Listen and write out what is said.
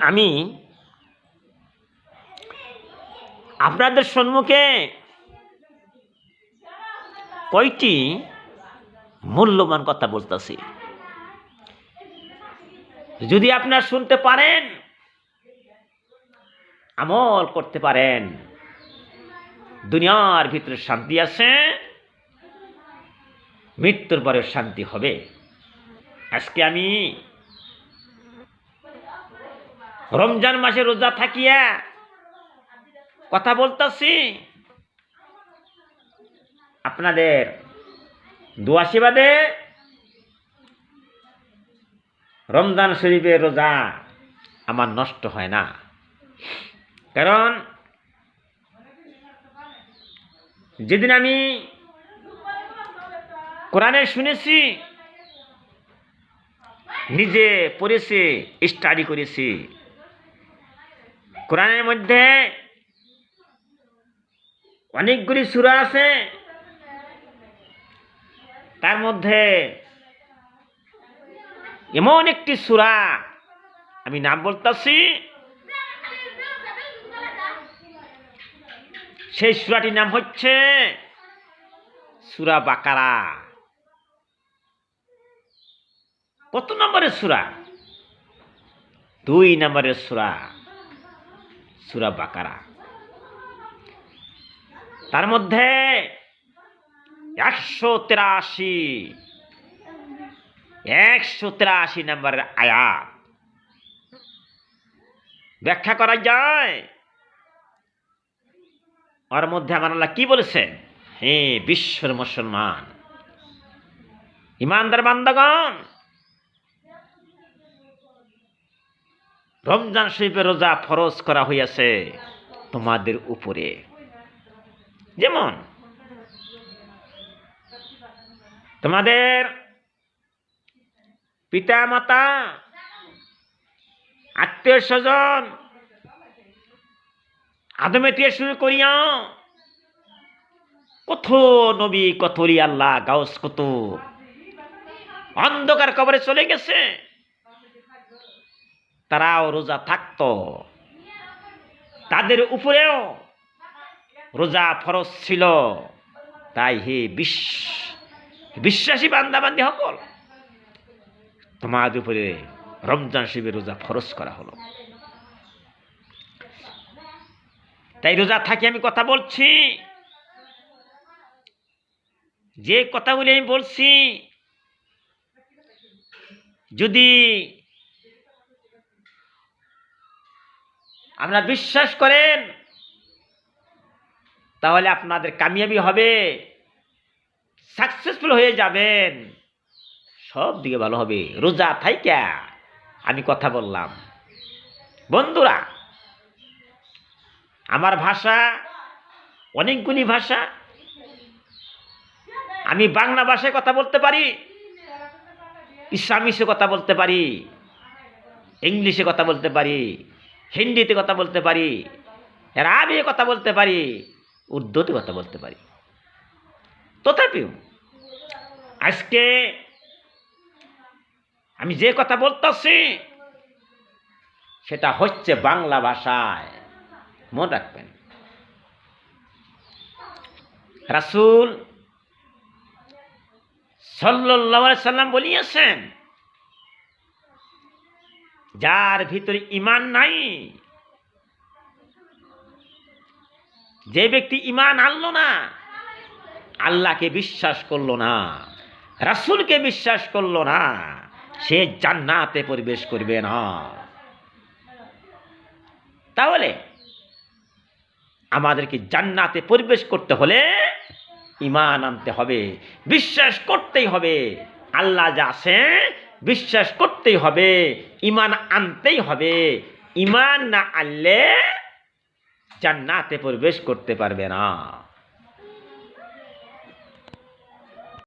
আমি আপনাদের সম্মুখে কয়টি মূল্যবান কথা বলতেছি। যদি আপনারা শুনতে পারেন, আমল করতে পারেন, দুনিয়ার ভিতরে শান্তি আছে, মৃত্যুর পরে শান্তি হবে। আজকে আমি রমজান মাসে রোজা থাকিয়া কথা বলতেছি, আপনাদের দোয়া আশীর্বাদে রমজান শরীফের রোজা আমার নষ্ট হয় না। কারণ যেদিন আমি কোরআনে শুনেছি, নিজে পড়েছি, স্টাডি করেছি, কোরআনের মধ্যে অনেকগুলি সূরা আছে, তার মধ্যে এমন একটি সূরা আমি নাম বলতেছি, সেই সূরাটির নাম হচ্ছে সূরা বাকারা। কত নম্বরের সূরা? 2 নম্বরের সূরা, সূরা বাকারা। তার মধ্যে 183 নম্বরের আয়াত ব্যাখ্যা করা যায়। ওর মধ্যে আমার আল্লাহ কি বলেছেন? হে বিশ্বের মুসলমান, ইমানদার বান্দাগণ, রমজান শরীফের রোজা ফরজ করা হইয়াছে তোমাদের উপরে। যেমন তোমাদের পিতা মাতা, আত্মীয় স্বজন, আদমে থেকে শুরু করিয়া কত নবী, কত ওলি আল্লাহ, গাউস কুতুব অন্ধকার কবরে চলে গেছে, তারাও রোজা থাকত, তাদের উপরেও রোজা ফরজ ছিল। তাই হে বিশ্বাসী বান্দাবান্দি সকল, তোমাদের উপরে রমজান শরীফের রোজা ফরজ করা হলো। তাই রোজা থাকি আমি কথা বলছি, যে কথাগুলি আমি বলছি যদি আপনারা বিশ্বাস করেন, তাহলে আপনাদের কামিয়াবি হবে, সাকসেসফুল হয়ে যাবেন, সব দিকে ভালো হবে। রোজা থাইকা আমি কথা বললাম। বন্ধুরা, আমার ভাষা অনেকগুলি ভাষা, আমি বাংলা ভাষায় কথা বলতে পারি, ইসলামিসে কথা বলতে পারি, ইংলিশে কথা বলতে পারি, হিন্দিতে কথা বলতে পারি, আরবিতে কথা বলতে পারি, উর্দুতে কথা বলতে পারি। তথাপিও আজকে আমি যে কথা বলতেছি সেটা হচ্ছে বাংলা ভাষায়। মনে রাখবেন, রাসূল সাল্লাল্লাহু আলাইহি সাল্লাম বলিয়েছেন, যার ভিতরে ঈমান নাই, যে ব্যক্তি ঈমান আনলো না, আল্লাহকে বিশ্বাস করলো না, রাসূলকে বিশ্বাস করলো না, সে জান্নাতে প্রবেশ করবে না। তাহলে আমাদেরকে জান্নাতে প্রবেশ করতে হলে ঈমান আনতে হবে, বিশ্বাস করতেই হবে। আল্লাহ যা আছে বিশ্বাস করতেই হবে, ঈমান আনতেই হবে। ঈমান না আনলে জান্নাতে প্রবেশ করতে পারবে না।